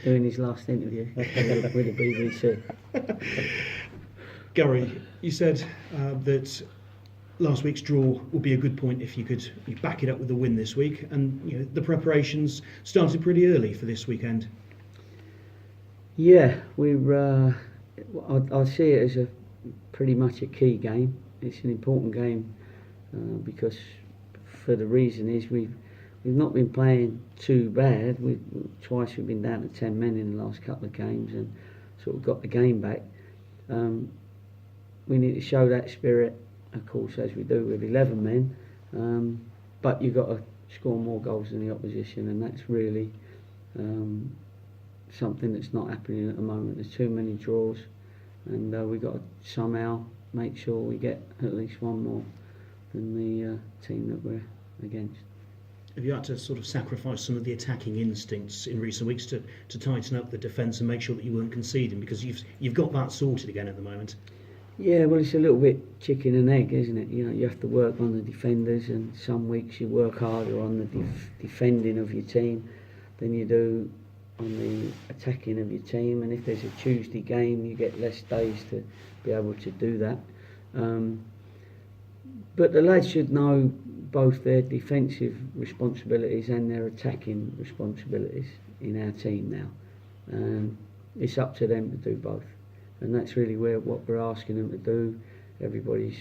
doing his last interview with the BBC. Gary, you said that last week's draw would be a good point if you could back it up with a win this week, and the preparations started pretty early for this weekend. Yeah, I see it as pretty much a key game. It's an important game because for the reason is we've not been playing too bad. Twice we've been down to 10 men in the last couple of games and sort of got the game back. We need to show that spirit, of course, as we do with 11 men, but you've got to score more goals than the opposition, and that's really something that's not happening at the moment. There's too many draws, and we've got to somehow make sure we get at least one more than the team that we're against. Have you had to sort of sacrifice some of the attacking instincts in recent weeks to tighten up the defence and make sure that you weren't conceding, because you've got that sorted again at the moment? Yeah, well, it's a little bit chicken and egg, isn't it? You have to work on the defenders, and some weeks you work harder on the defending of your team than you do on the attacking of your team. And if there's a Tuesday game, you get less days to be able to do that. But the lads should know both their defensive responsibilities and their attacking responsibilities in our team now. It's up to them to do both. And that's really what we're asking them to do. Everybody's,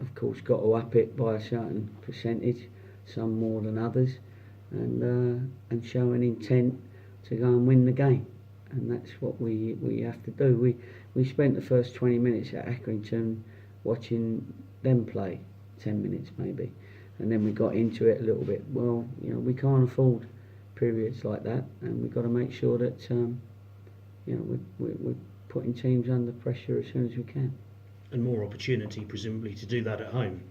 of course, got to up it by a certain percentage, some more than others, and show an intent to go and win the game. And that's what we have to do. We spent the first 20 minutes at Accrington watching them play, 10 minutes maybe, and then we got into it a little bit. Well, we can't afford periods like that, and we've got to make sure that we're putting teams under pressure as soon as we can. And more opportunity, presumably, to do that at home.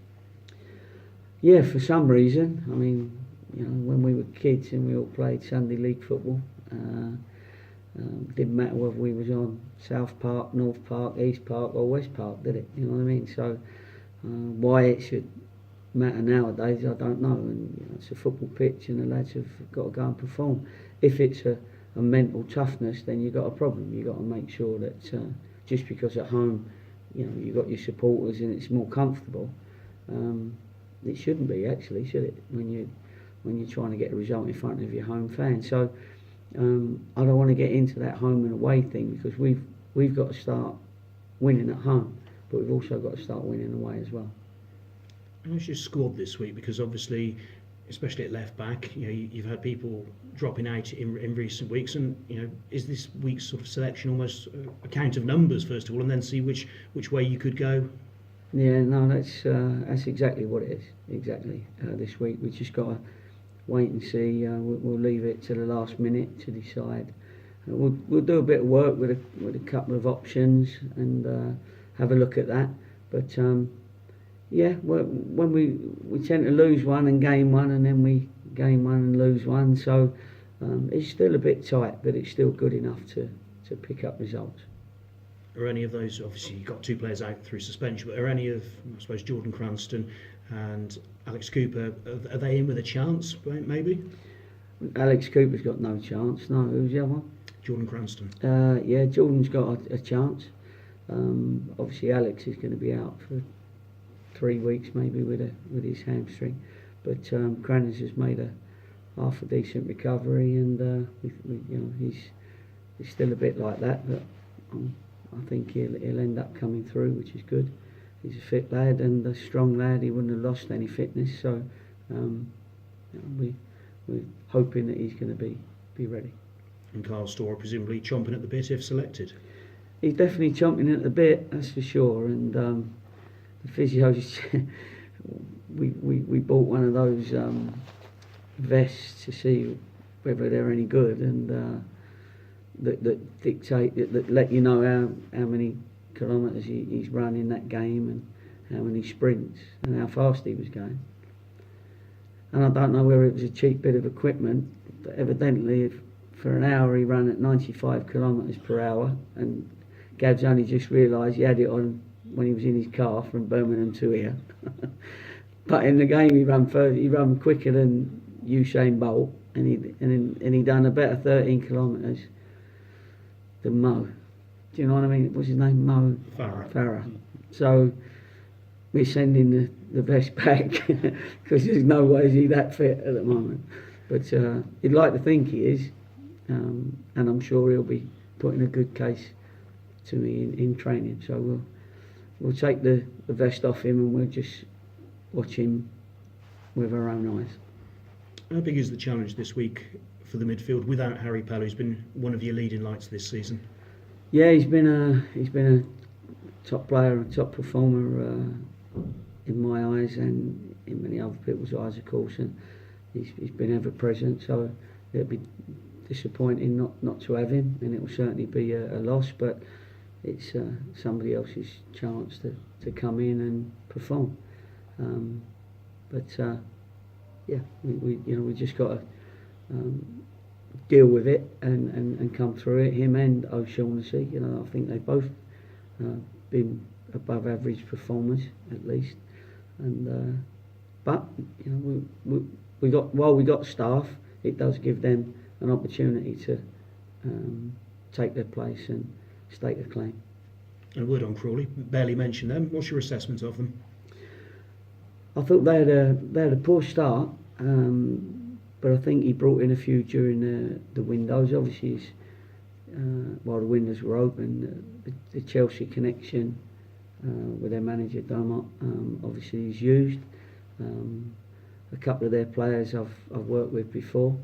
Yeah, for some reason. I mean, when we were kids and we all played Sunday League football, didn't matter whether we was on South Park, North Park, East Park or West Park, did it? You know what I mean? So why it should matter nowadays, I don't know. And it's a football pitch, and the lads have got to go and perform. If it's a mental toughness, then you've got a problem. You've got to make sure that just because at home, you've got your supporters and it's more comfortable, it shouldn't be actually, should it? When you're trying to get a result in front of your home fans. So I don't want to get into that home and away thing, because we've got to start winning at home, but we've also got to start winning away as well. How's your squad this week? Because obviously, especially at left back, you've had people dropping out in recent weeks, and is this week's sort of selection almost a count of numbers first of all, and then see which way you could go? Yeah, no, that's exactly what it is. Exactly. This week we just got to wait and see. We'll leave it to the last minute to decide. We'll do a bit of work with a couple of options and have a look at that. But yeah, when we tend to lose one and gain one, and then we gain one and lose one. So it's still a bit tight, but it's still good enough to pick up results. Are any of those, obviously you've got two players out through suspension, but are any of, I suppose, Jordan Cranston and Alex Cooper, are they in with a chance, maybe? Alex Cooper's got no chance. No, who's the other one? Jordan Cranston. Yeah, Jordan's got a chance. Obviously Alex is going to be out for 3 weeks maybe with his hamstring, but Cranston has made a half a decent recovery, and he's still a bit like that, but I think he'll end up coming through, which is good. He's a fit lad and a strong lad. He wouldn't have lost any fitness, so we're hoping that he's going to be ready. And Carl Storr presumably chomping at the bit if selected. He's definitely chomping at the bit, that's for sure. And the physios, we bought one of those vests to see whether they're any good, and that dictate that let you know how many kilometres he's run in that game, and how many sprints and how fast he was going. And I don't know whether it was a cheap bit of equipment, but evidently for an hour he ran at 95 kilometres per hour, and Gab's only just realised he had it on when he was in his car from Birmingham to here. But in the game he ran quicker than Usain Bolt, and he done a better 13 kilometres than Mo. Do you know what I mean? What's his name? Mo Farah. So we're sending the vest back because there's no way he's that fit at the moment. But he'd like to think he is, and I'm sure he'll be putting a good case to me in training. So we'll take the vest off him and we'll just watch him with our own eyes. How big is the challenge this week for the midfield without Harry Pell, who's been one of your leading lights this season? Yeah, he's been a top player, a top performer in my eyes and in many other people's eyes, of course. And he's been ever present. So it'll be disappointing not to have him, and it will certainly be a loss. But it's somebody else's chance to come in and perform. Yeah, we just got to deal with it and come through it. Him and O'Shaughnessy, I think they've both been above average performers at least. And but we got staff. It does give them an opportunity to take their place and stake a claim. And a word on Crawley. Barely mentioned them. What's your assessment of them? I thought they had a poor start, but I think he brought in a few during the windows. Obviously, while the windows were open, the Chelsea connection with their manager Dermot obviously is used. A couple of their players I've worked with before,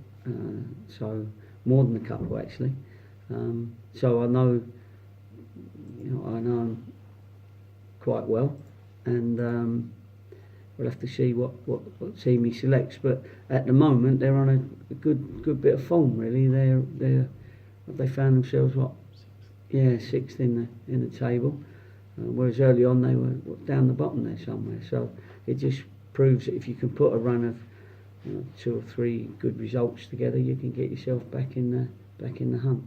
so more than a couple actually. So I know him quite well, and we'll have to see what team he selects. But at the moment, they're on a good bit of form. Really, they found themselves sixth in the table, whereas early on they were down the bottom there somewhere. So it just proves that if you can put a run of 2 or 3 good results together, you can get yourself back in the hunt.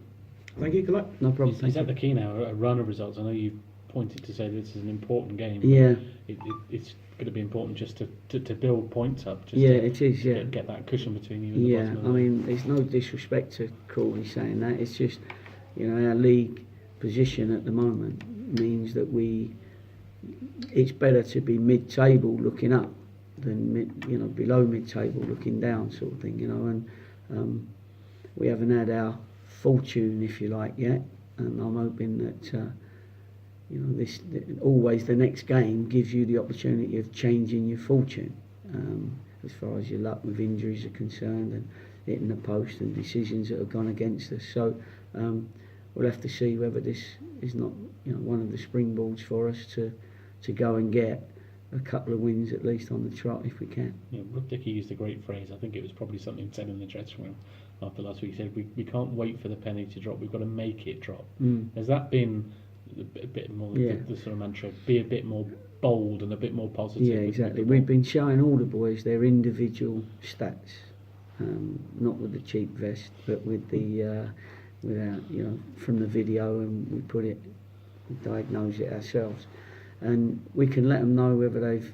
Thank you, Colette. No problem. Is that the key now? A run of results. I know you pointed to say this is an important game. Yeah. It's going to be important just to build points up. It is. Yeah. Get that cushion between you and the bottom. Yeah. I mean, there's no disrespect to Crawley saying that. It's just, our league position at the moment means that it's better to be mid-table looking up than below mid-table looking down, sort of thing. And we haven't had our fortune, if you like, yet. And I'm hoping that always the next game gives you the opportunity of changing your fortune, as far as your luck with injuries are concerned and hitting the post and decisions that have gone against us. So we'll have to see whether this is not one of the springboards for us to go and get a couple of wins at least on the trot if we can. Yeah, Rob Dickey used a great phrase. I think it was probably something said in the dressing room after last week. He said we can't wait for the penny to drop, we've got to make it drop. Has that been a bit more the sort of mantra? Be a bit more bold and a bit more positive. Yeah, exactly. We've been showing all the boys their individual stats, not with the cheap vest, but with the from the video, and we diagnose it ourselves, and we can let them know whether they've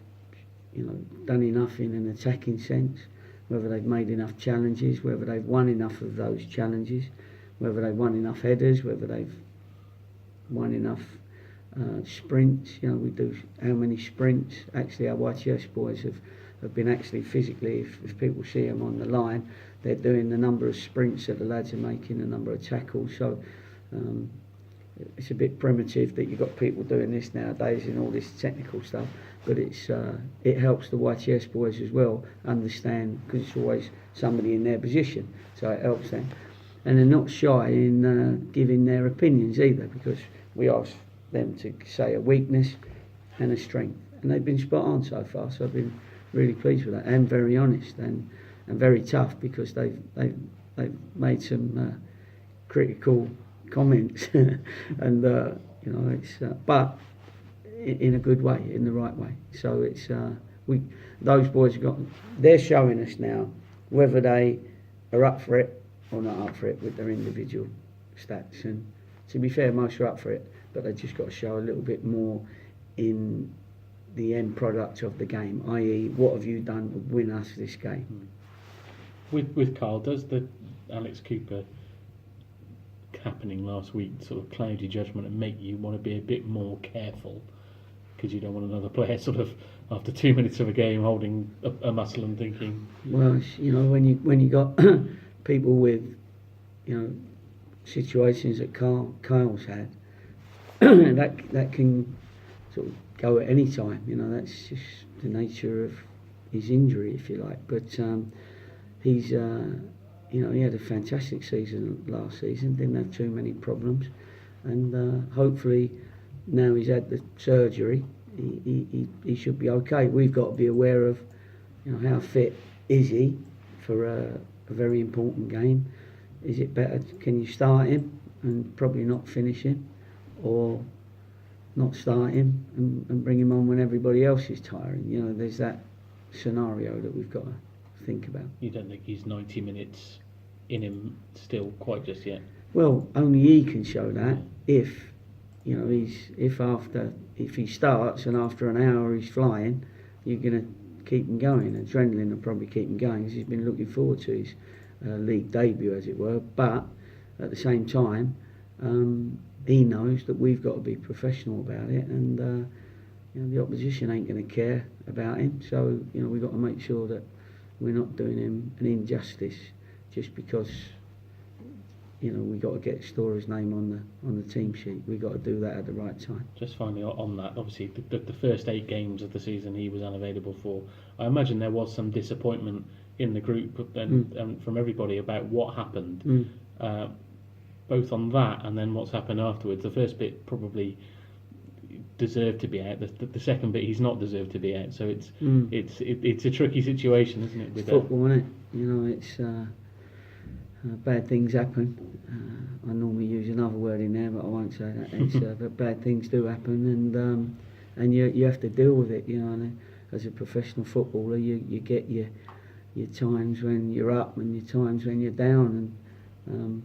done enough in an attacking sense, whether they've made enough challenges, whether they've won enough of those challenges, whether they've won enough headers, whether they've won enough sprints. We do how many sprints. Actually, our YTS boys have been actually physically, if people see them on the line, they're doing the number of sprints that the lads are making, the number of tackles. So it's a bit primitive that you've got people doing this nowadays and all this technical stuff, but it helps the YTS boys as well understand, because it's always somebody in their position, so it helps them. And they're not shy in giving their opinions either, because we ask them to say a weakness and a strength, and they've been spot on so far. So I've been really pleased with that, and very honest and very tough, because they've made some critical comments, and it's but in a good way, in the right way. So it's those boys they're showing us now whether they are up for it or not up for it with their individual stats. And to be fair, most are up for it, but they've just got to show a little bit more in the end product of the game, i.e. what have you done to win us this game. With Carl, does the Alex Cooper happening last week sort of cloud your judgment and make you want to be a bit more careful because you don't want another player sort of after 2 minutes of a game holding a muscle and thinking? Well, you know, when you got people with, you know, situations that Kyle's had, that can sort of go at any time. You know, that's just the nature of his injury, if you like. But he's, you know, he had a fantastic season last season. Didn't have too many problems, and hopefully now he's had the surgery, he should be okay. We've got to be aware of, you know, how fit is he for a very important game. Is it better? Can you start him and probably not finish him, or not start him and bring him on when everybody else is tiring? You know, there's that scenario that we've got to think about. You don't think he's 90 minutes in him still quite just yet? Well, only he can show that. If, you know, if he starts and after an hour he's flying, you're going to keep him going. Adrenaline will probably keep him going because he's been looking forward to his league debut, as it were. But at the same time, he knows that we've got to be professional about it, and you know, the opposition ain't going to care about him. So, you know, we've got to make sure that we're not doing him an injustice just because, you know, we've got to get Storer's name on the team sheet. We've got to do that at the right time. Just finally on that, obviously the first 8 games of the season he was unavailable for. I imagine there was some disappointment in the group and from everybody about what happened, both on that and then what's happened afterwards. The first bit probably deserved to be out. The second bit he's not deserved to be out. So it's a tricky situation, isn't it? With football, isn't it? You know, it's bad things happen. I normally use another word in there, but I won't say that. It's, but bad things do happen, and you have to deal with it. You know, and as a professional footballer, you get your times when you're up and your times when you're down, and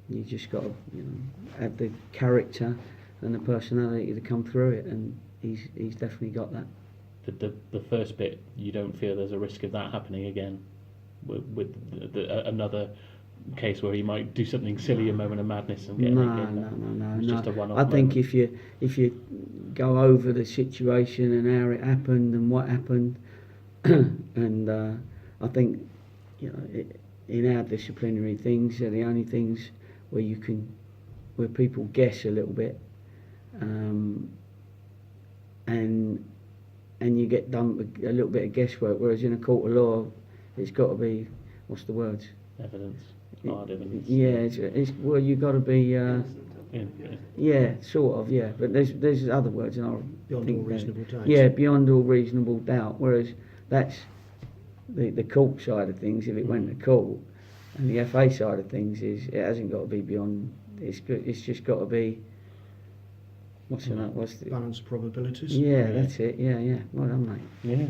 you just got to, you know, have the character and the personality to come through it, and he's definitely got that. The first bit, you don't feel there's a risk of that happening again with another case where he might do something silly, a moment of madness, and get No. Just a one-off I think moment. if you go over the situation and how it happened and what happened, and I think, you know, in our disciplinary things, they're the only things where people guess a little bit, and you get done with a little bit of guesswork. Whereas in a court of law, it's got to be, what's the words? Evidence. Hard evidence. Yeah, it's well, you've got to be. Yeah, sort of. Yeah, but there's other words, and I'll beyond all reasonable doubt. Yeah, beyond all reasonable doubt. Whereas that's the court side of things. If it went to court, and the FA side of things is it hasn't got to be beyond. It's just got to be. What's the balance of probabilities? Yeah, that's it. Yeah. Well done, mate. Yeah.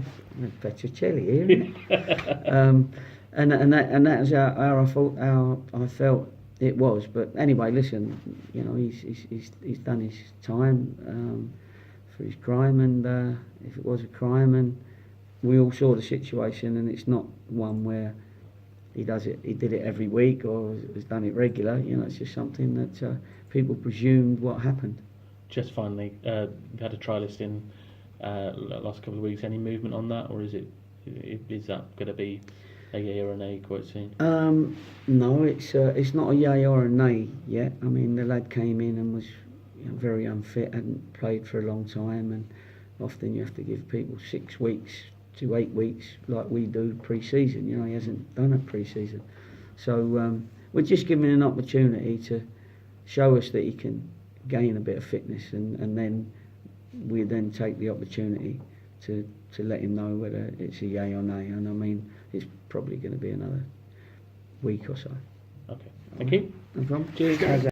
Petrocelli here. Isn't it? And that was how I felt it was. But anyway, listen, you know, he's done his time for his crime, and if it was a crime, and we all saw the situation, and it's not one where he did it every week or has done it regular. You know, it's just something that people presumed what happened. Just finally, we had a trialist in last couple of weeks. Any movement on that, or is that going to be a yay or a nay quite soon? No, it's not a yay or a nay yet. I mean, the lad came in and was, you know, very unfit, hadn't played for a long time, and often you have to give people 6 weeks to 8 weeks like we do pre-season. You know, he hasn't done it pre-season, so we're just giving him an opportunity to show us that he can gain a bit of fitness, and then we then take the opportunity to let him know whether it's a yay or nay. And I mean, it's probably going to be another week or so. Okay, thank you. No problem. Cheers.